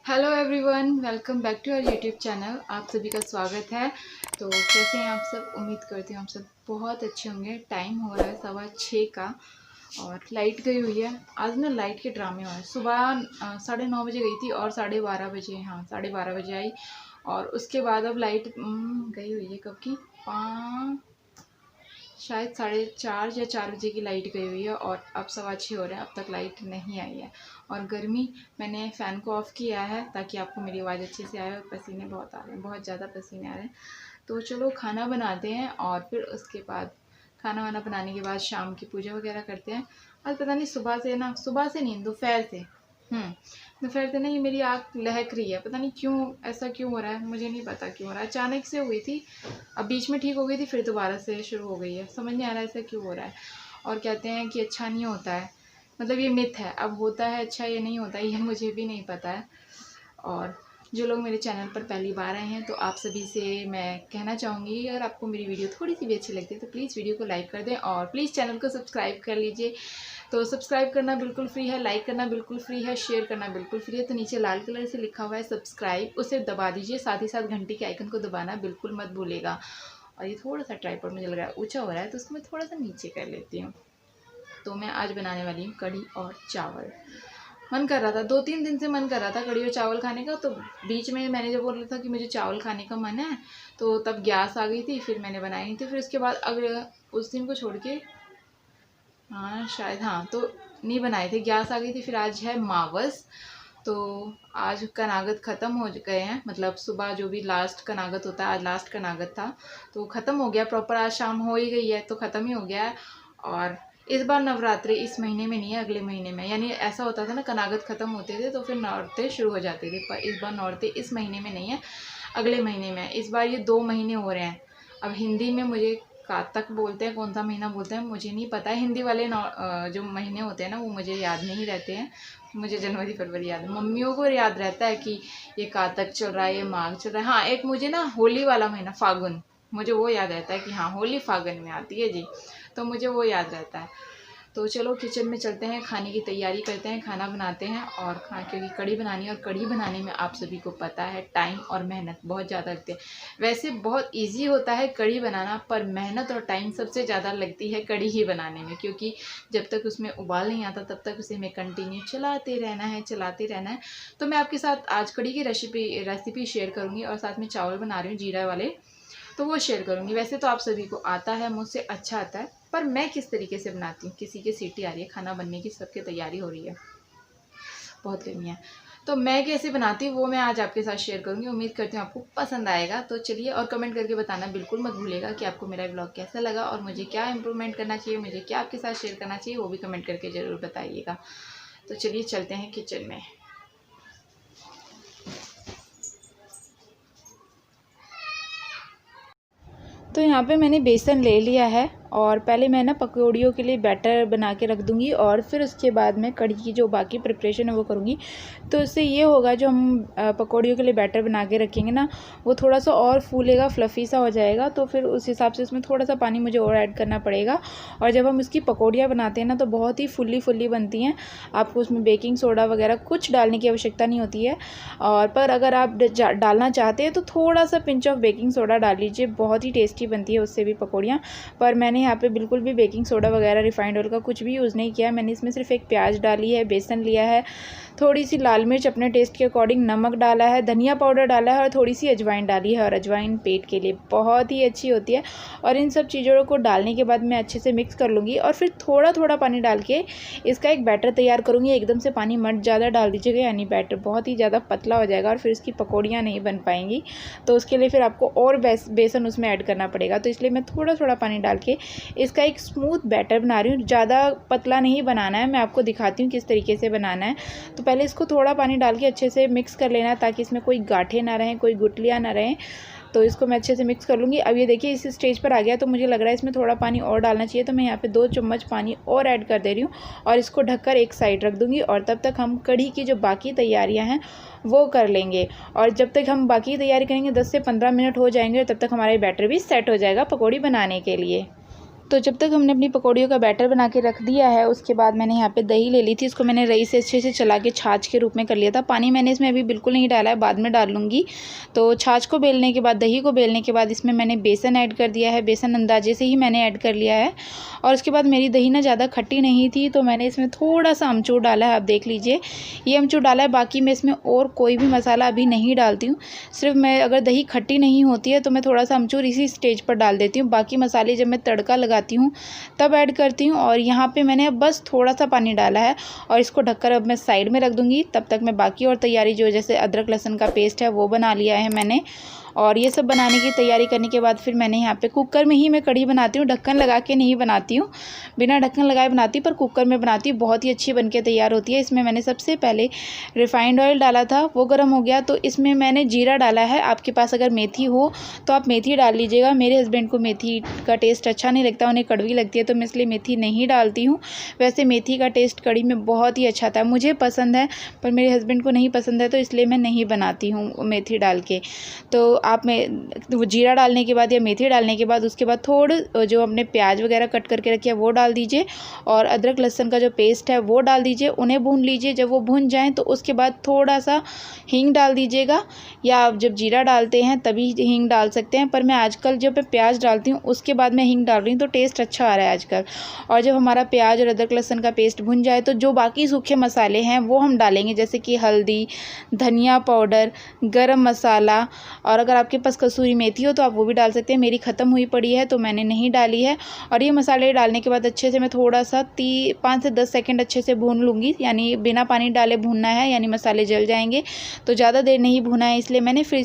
Hello everyone, welcome back to our YouTube channel. आप सभी का स्वागत है। तो कैसे हैं आप सब? उम्मीद करती हूँ आप सब बहुत अच्छे होंगे। टाइम हो रहा है 6:15 का और लाइट गई हुई है। आज ना लाइट के ड्रामे हुए हैं। सुबह 9:30 बजे गई थी और 12:30 बजे 12:30 बजे आई। और उसके बाद अब लाइट गई हुई है कब की, शायद 4:30 या 4 बजे की लाइट गई हुई है और अब 6:15 हो रहे हैं, अब तक लाइट नहीं आई है। और गर्मी, मैंने फ़ैन को ऑफ़ किया है ताकि आपको मेरी आवाज़ अच्छे से आए। और पसीने बहुत आ रहे हैं, बहुत ज़्यादा पसीने आ रहे हैं। तो चलो खाना बनाते हैं और फिर उसके बाद खाना वाना बनाने के बाद शाम की पूजा वगैरह करते हैं। आज पता नहीं सुबह से नहीं, दोपहर से दोपहर से नहीं, मेरी आँख लहक रही है। पता नहीं क्यों, ऐसा क्यों हो रहा है, मुझे नहीं पता क्यों हो रहा है। अचानक से हुई थी, अब बीच में ठीक हो गई थी, फिर दोबारा से शुरू हो गई है। समझ नहीं आ रहा है ऐसा क्यों हो रहा है। और कहते हैं कि अच्छा नहीं होता है, मतलब ये मिथ है। अब होता है अच्छा या नहीं होता है ये मुझे भी नहीं पता है। और जो लोग मेरे चैनल पर पहली बार आए हैं तो आप सभी से मैं कहना चाहूँगी, अगर आपको मेरी वीडियो थोड़ी सी भी अच्छी लगती है तो प्लीज़ वीडियो को लाइक कर दें और प्लीज़ चैनल को सब्सक्राइब कर लीजिए। तो सब्सक्राइब करना बिल्कुल फ्री है, लाइक करना बिल्कुल फ्री है, शेयर करना बिल्कुल फ्री है। तो नीचे लाल कलर से लिखा हुआ है सब्सक्राइब, उसे दबा दीजिए। साथ ही साथ घंटी के आइकन को दबाना बिल्कुल मत भूलेगा। और ये थोड़ा सा ट्राइपॉड मुझे लग रहा है ऊँचा हो रहा है, तो उसको मैं थोड़ा सा नीचे कर लेती हूँ। तो मैं आज बनाने वाली हूँ कढ़ी और चावल। मन कर रहा था, 2-3 दिन से मन कर रहा था कढ़ी और चावल खाने का। तो बीच में मैंने जब बोला था कि मुझे चावल खाने का मन है, तो तब गैस आ गई थी, फिर मैंने बनाई नहीं थी। फिर उसके बाद अगले उस दिन को छोड़ के शायद तो नहीं बनाए थे, गैस आ गई थी। फिर आज है मावस, तो आज कनागत ख़त्म हो गए हैं। मतलब सुबह जो भी लास्ट कनागत होता है, आज लास्ट कनागत था तो ख़त्म हो गया प्रॉपर। आज शाम हो ही गई है तो ख़त्म ही हो गया है। और इस बार नवरात्रि इस महीने में नहीं है, अगले महीने में। यानी ऐसा होता था ना, कनागत ख़त्म होते थे तो फिर नौरते शुरू हो जाते थे, पर इस बार नौरते इस महीने में नहीं है, अगले महीने में है। इस बार ये 2 महीने हो रहे हैं। अब हिंदी में मुझे कातक बोलते हैं, कौन सा महीना बोलते हैं मुझे नहीं पता है। हिंदी वाले जो महीने होते हैं ना वो मुझे याद नहीं रहते हैं। मुझे जनवरी फरवरी याद है, मम्मियों को याद रहता है कि ये कातक चल रहा है, ये माघ चल रहा है। हाँ, एक मुझे ना होली वाला महीना फागुन, मुझे वो याद रहता है कि हाँ होली फागुन में आती है जी, तो मुझे वो याद रहता है। तो चलो किचन में चलते हैं, खाने की तैयारी करते हैं, खाना बनाते हैं। और क्योंकि कढ़ी बनानी है और कढ़ी बनाने में आप सभी को पता है टाइम और मेहनत बहुत ज़्यादा लगती है। वैसे बहुत इजी होता है कढ़ी बनाना, पर मेहनत और टाइम सबसे ज़्यादा लगती है कढ़ी ही बनाने में, क्योंकि जब तक उसमें उबाल नहीं आता तब तक उसे हमें कंटिन्यू चलाते रहना है। तो मैं आपके साथ आज कढ़ी की रेसिपी शेयर करूँगी और साथ में चावल बना रही हूँ जीरा वाले, तो वो शेयर करूँगी। वैसे तो आप सभी को आता है, मुझसे अच्छा आता है, पर मैं किस तरीके से बनाती हूँ। किसी की सीटी आ रही है, खाना बनने की सबकी तैयारी हो रही है, बहुत गर्मी है, तो मैं कैसे बनाती हूँ वो मैं आज आपके साथ शेयर करूँगी। उम्मीद करती हूँ आपको पसंद आएगा। तो चलिए, और कमेंट करके बताना बिल्कुल मत भूलिएगा कि आपको मेरा ब्लॉग कैसा लगा और मुझे क्या इम्प्रूवमेंट करना चाहिए, मुझे क्या आपके साथ शेयर करना चाहिए, वो भी कमेंट करके ज़रूर बताइएगा। तो चलिए चलते हैं किचन में। तो यहाँ पे मैंने बेसन ले लिया है और पहले मैं ना पकौड़ियों के लिए बैटर बना के रख दूँगी और फिर उसके बाद मैं कढ़ी की जो बाकी प्रिपरेशन है वो करूँगी। तो इससे ये होगा, जो हम पकौड़ियों के लिए बैटर बना के रखेंगे ना, वो थोड़ा सा और फूलेगा, फ्लफ़ी सा हो जाएगा। तो फिर उस हिसाब से उसमें थोड़ा सा पानी मुझे और ऐड करना पड़ेगा। और जब हम इसकी पकौड़ियाँ बनाते हैं ना तो बहुत ही फुल्ली बनती हैं। आपको उसमें बेकिंग सोडा वगैरह कुछ डालने की आवश्यकता नहीं होती है। और पर अगर आप डालना चाहते हैं तो थोड़ा सा पिंच ऑफ बेकिंग सोडा डाल लीजिए, बहुत ही टेस्टी बनती है उससे भी पकौड़ियाँ। पर मैंने यहाँ पे बिल्कुल भी बेकिंग सोडा वगैरह रिफाइंड ऑयल का कुछ भी यूज़ नहीं किया। मैंने इसमें सिर्फ एक प्याज डाली है, बेसन लिया है, थोड़ी सी लाल मिर्च अपने टेस्ट के अकॉर्डिंग, नमक डाला है, धनिया पाउडर डाला है और थोड़ी सी अजवाइन डाली है। और अजवाइन पेट के लिए बहुत ही अच्छी होती है। और इन सब चीज़ों को डालने के बाद मैं अच्छे से मिक्स कर लूँगी और फिर थोड़ा पानी डाल के इसका एक बैटर तैयार करूँगी। एकदम से पानी मत ज़्यादा डाल दीजिएगा, यानी बैटर बहुत ही ज़्यादा पतला हो जाएगा और फिर इसकी पकौड़ियाँ नहीं बन पाएंगी। तो उसके लिए फिर आपको और बेसन उसमें ऐड करना पड़ेगा। तो इसलिए मैं थोड़ा पानी डाल के इसका एक स्मूथ बैटर बना रही हूँ। ज़्यादा पतला नहीं बनाना है, मैं आपको दिखाती हूँ किस तरीके से बनाना है। तो पहले इसको थोड़ा पानी डाल के अच्छे से मिक्स कर लेना है ताकि इसमें कोई गांठें ना रहें, कोई गुठलियाँ ना रहें। तो इसको मैं अच्छे से मिक्स कर लूँगी। अब ये देखिए इस स्टेज पर आ गया, तो मुझे लग रहा है इसमें थोड़ा पानी और डालना चाहिए। तो मैं यहाँ पे 2 चम्मच पानी और ऐड कर दे रही हूँ और इसको ढककर एक साइड रख दूँगी। और तब तक हम कढ़ी की जो बाकी तैयारियाँ हैं वो कर लेंगे। और जब तक हम बाकी तैयारी करेंगे 10 से 15 मिनट हो जाएंगे, तब तक हमारा बैटर भी सेट हो जाएगा पकौड़ी बनाने के लिए। तो जब तक हमने अपनी पकौड़ियों का बैटर बना के रख दिया है, उसके बाद मैंने यहाँ पे दही ले ली थी। इसको मैंने रई से अच्छे से चला के छाछ के रूप में कर लिया था। पानी मैंने इसमें अभी बिल्कुल नहीं डाला है, बाद में डाल लूँगी। तो छाछ को बेलने के बाद, दही को बेलने के बाद इसमें मैंने बेसन ऐड कर दिया है। बेसन अंदाजे से ही मैंने ऐड कर लिया है। और उसके बाद मेरी दही ना ज़्यादा खट्टी नहीं थी, तो मैंने इसमें थोड़ा सा अमचूर डाला है। आप देख लीजिए, ये अमचूर डाला है। बाकी मैं इसमें और कोई भी मसाला अभी नहीं डालती हूँ। सिर्फ मैं, अगर दही खट्टी नहीं होती है तो मैं थोड़ा सा अमचूर इसी स्टेज पर डाल देती हूँ। बाकी मसाले जब मैं तड़का लगाती हूँ तब ऐड करती हूँ। और यहाँ पे मैंने बस थोड़ा सा पानी डाला है और इसको ढककर अब मैं साइड में रख दूँगी। तब तक मैं बाकी और तैयारी, जो जैसे अदरक लहसुन का पेस्ट है वो बना लिया है मैंने। और ये सब बनाने की तैयारी करने के बाद फिर मैंने यहाँ पे कुकर में ही मैं कढ़ी बनाती हूँ। ढक्कन लगा के नहीं बनाती हूँ, बिना ढक्कन लगाए बनाती हूँ, पर कुकर में बनाती हूँ। बहुत ही अच्छी बनके तैयार होती है। इसमें मैंने सबसे पहले रिफाइंड ऑयल डाला था, वो गर्म हो गया तो इसमें मैंने जीरा डाला है। आपके पास अगर मेथी हो तो आप मेथी डाल लीजिएगा। मेरे हस्बैंड को मेथी का टेस्ट अच्छा नहीं लगता, उन्हें कड़वी लगती है, तो मैं इसलिए मेथी नहीं डालती हूँ। वैसे मेथी का टेस्ट कढ़ी में बहुत ही अच्छा था, मुझे पसंद है, पर मेरे हस्बैंड को नहीं पसंद है, तो इसलिए मैं नहीं बनाती हूँ मेथी डाल के। तो आप में वो जीरा डालने के बाद या मेथी डालने के बाद, उसके बाद थोड़े जो हमने प्याज वगैरह कट करके रखे है वो डाल दीजिए। और अदरक लहसुन का जो पेस्ट है वो डाल दीजिए। उन्हें भून लीजिए। जब वो भून जाएँ तो उसके बाद थोड़ा सा हींग डाल दीजिएगा, या आप जब जीरा डालते हैं तभी हींग डाल सकते हैं, पर मैं आजकल जब मैं प्याज डालती हूँ उसके बाद मैं हींग डाल रही हूँ, तो टेस्ट अच्छा आ रहा है आजकल। और जब हमारा प्याज और अदरक लहसुन का पेस्ट भुन जाए तो जो बाकी सूखे मसाले हैं वो हम डालेंगे, जैसे कि हल्दी, धनिया पाउडर, गरम मसाला, और अगर आपके पास कसूरी मेथी हो तो आप वो भी डाल सकते हैं। मेरी ख़त्म हुई पड़ी है तो मैंने नहीं डाली है। और ये मसाले डालने के बाद अच्छे से मैं थोड़ा सा 5 से 10 सेकंड अच्छे से भून लूँगी, यानी बिना पानी डाले भूनना है, यानी मसाले जल जाएंगे। तो ज़्यादा देर नहीं भूना है, इसलिए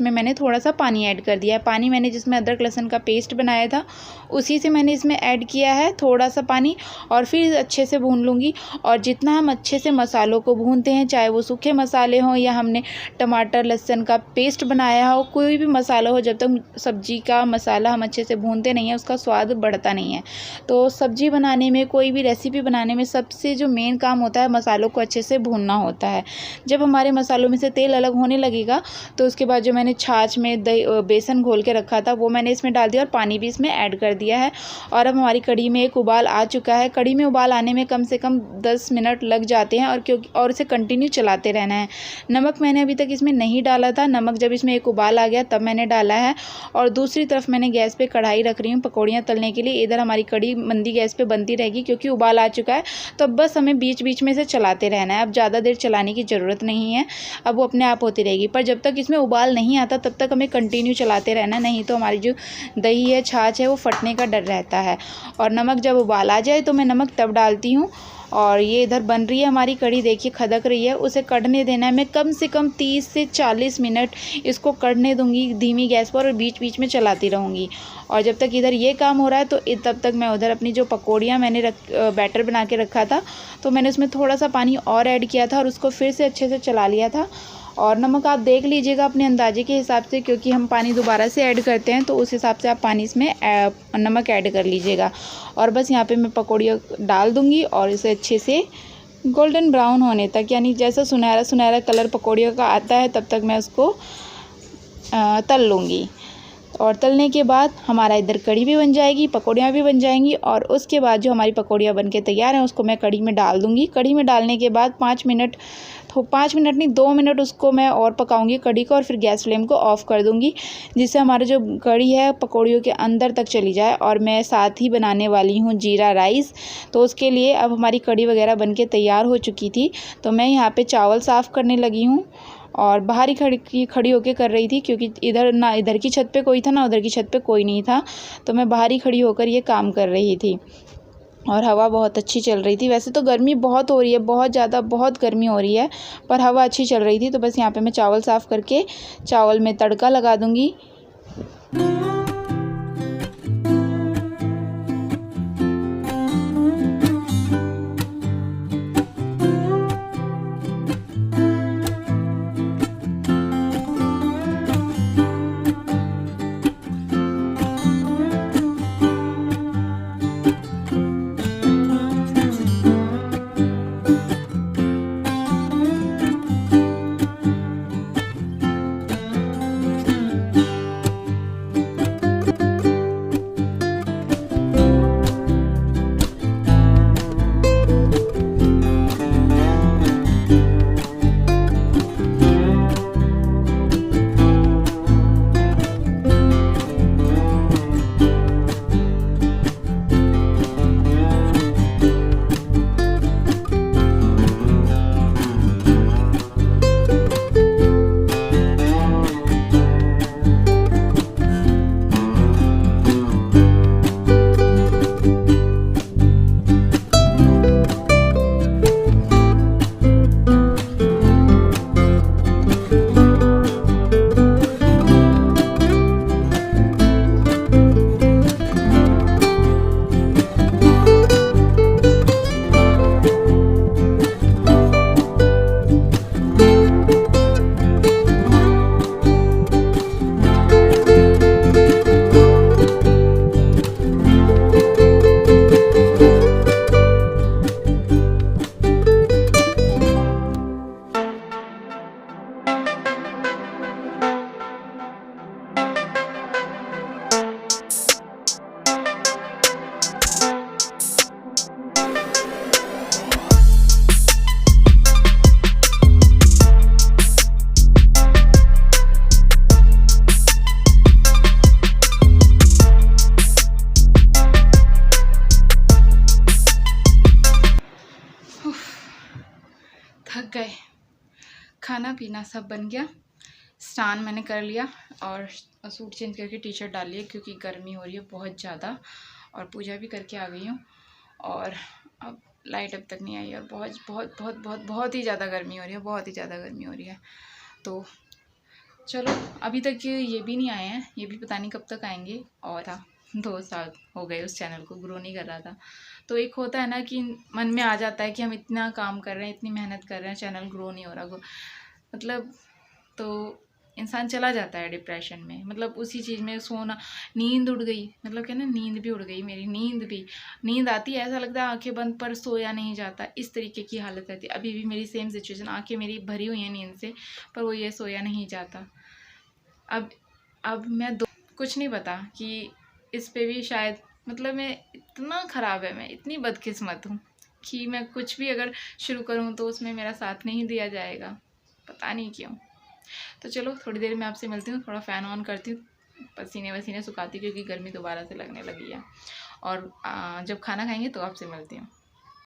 मैंने थोड़ा सा पानी ऐड कर दिया है। पानी मैंने जिसमें अदरक लहसुन का पेस्ट बनाया था उसी से मैंने इसमें ऐड किया है थोड़ा सा पानी, और फिर अच्छे से भून लूँगी। और जितना हम अच्छे से मसालों को भूनते हैं, चाहे वो सूखे मसाले हों या हमने टमाटर लहसुन का पेस्ट बनाया हो, कोई भी मसाला हो, जब तक सब्जी का मसाला हम अच्छे से भूनते नहीं हैं उसका स्वाद बढ़ता नहीं है। तो सब्जी बनाने में, कोई भी रेसिपी बनाने में सबसे जो मेन काम होता है, मसालों को अच्छे से भूनना होता है। जब हमारे मसालों में से तेल अलग होने लगेगा तो उसके बाद जो मैंने छाछ में बेसन घोल के रखा था वो मैंने इसमें डाल दिया और पानी भी इसमें ऐड कर दिया है। और अब हमारी कढ़ी में एक उबाल आ चुका है। कढ़ी में उबाल आने में कम से कम 10 मिनट लग जाते हैं, और इसे कंटिन्यू चलाते रहना है। नमक मैंने अभी तक इसमें नहीं डाला था, नमक जब इसमें एक उबाल आ गया तब मैंने डाला है। और दूसरी तरफ मैंने गैस पे कढ़ाई रख रही हूँ पकौड़ियाँ तलने के लिए। इधर हमारी कढ़ी मंदी गैस पे बनती रहेगी, क्योंकि उबाल आ चुका है। तो अब बस हमें बीच बीच में से चलाते रहना है। अब ज़्यादा देर चलाने की ज़रूरत नहीं है, अब वो अपने आप होती रहेगी। पर जब तक इसमें उबाल नहीं आता तब तक हमें कंटिन्यू चलाते रहना, नहीं तो हमारी जो दही है, छाछ है, वो फटने का डर रहता है। और नमक जब उबाल आ जाए तो मैं नमक तब डालती हूँ। और ये इधर बन रही है हमारी कढ़ी, देखिए खदक रही है। उसे कढ़ने देना है, मैं कम से कम 30 से 40 मिनट इसको कढ़ने दूंगी धीमी गैस पर, और बीच बीच में चलाती रहूँगी। और जब तक इधर ये काम हो रहा है तो तब तक मैं उधर अपनी जो पकौड़ियाँ मैंने बैटर बना के रखा था, तो मैंने उसमें थोड़ा सा पानी और ऐड किया था और उसको फिर से अच्छे से चला लिया था। और नमक आप देख लीजिएगा अपने अंदाजे के हिसाब से, क्योंकि हम पानी दोबारा से ऐड करते हैं, तो उस हिसाब से आप पानी इसमें नमक ऐड कर लीजिएगा। और बस यहाँ पे मैं पकौड़ियाँ डाल दूँगी और इसे अच्छे से गोल्डन ब्राउन होने तक, यानी जैसा सुनहरा सुनहरा कलर पकौड़ियों का आता है तब तक मैं उसको तल लूँगी। और तलने के बाद हमारा इधर कढ़ी भी बन जाएगी, पकौड़ियाँ भी बन जाएंगी। और उसके बाद जो हमारी पकौड़ियाँ बन के तैयार हैं उसको मैं कढ़ी में डाल दूँगी। कढ़ी में डालने के बाद 5 मिनट नहीं 2 मिनट उसको मैं और पकाऊंगी कढ़ी को, और फिर गैस फ्लेम को ऑफ़ कर दूंगी, जिससे हमारा जो कढ़ी है पकौड़ियों के अंदर तक चली जाए। और मैं साथ ही बनाने वाली हूँ जीरा राइस, तो उसके लिए अब हमारी कढ़ी वगैरह बन के तैयार हो चुकी थी, तो मैं यहाँ पे चावल साफ़ करने लगी हूँ। और बाहर ही खड़ी होके कर रही थी, क्योंकि इधर की छत पे कोई था ना उधर की छत पे कोई नहीं था, तो मैं बाहर ही खड़ी होकर ये काम कर रही थी। और हवा बहुत अच्छी चल रही थी। वैसे तो गर्मी बहुत हो रही है, बहुत ज़्यादा, बहुत गर्मी हो रही है, पर हवा अच्छी चल रही थी। तो बस यहाँ पे मैं चावल साफ़ करके चावल में तड़का लगा दूँगी। थक गए। खाना पीना सब बन गया, स्नान मैंने कर लिया और सूट चेंज करके टी शर्ट डाल लिया क्योंकि गर्मी हो रही है बहुत ज़्यादा, और पूजा भी करके आ गई हूँ। और अब लाइट अब तक नहीं आई और बहुत बहुत बहुत बहुत बहुत ही ज़्यादा गर्मी हो रही है, बहुत ही ज़्यादा गर्मी हो रही है। तो चलो, अभी तक ये भी नहीं आए हैं, ये भी पता नहीं कब तक आएंगे। और 2 साल हो गए उस चैनल को, ग्रो नहीं कर रहा था। तो एक होता है ना कि मन में आ जाता है कि हम इतना काम कर रहे हैं, इतनी मेहनत कर रहे हैं, चैनल ग्रो नहीं हो रहा, मतलब तो इंसान चला जाता है डिप्रेशन में। मतलब उसी चीज़ में सोना, नींद उड़ गई, मतलब क्या ना, नींद भी उड़ गई मेरी, नींद आती है, ऐसा लगता है आंखें बंद पर सोया नहीं जाता, इस तरीके की हालत रहती है। अभी भी मेरी सेम सिचुएशन, आंखें मेरी भरी हुई हैं नींद से, पर वो ये सोया नहीं जाता। अब मैं कुछ नहीं पता कि इस पे भी शायद, मतलब मैं इतना ख़राब है, मैं इतनी बदकिस्मत हूँ कि मैं कुछ भी अगर शुरू करूँ तो उसमें मेरा साथ नहीं दिया जाएगा, पता नहीं क्यों। तो चलो, थोड़ी देर में आपसे मिलती हूँ, थोड़ा फ़ैन ऑन करती हूँ, पसीने वसीने सुखाती हूँ क्योंकि गर्मी दोबारा से लगने लगी है। और जब खाना खाएंगे तो आपसे मिलती हूँ।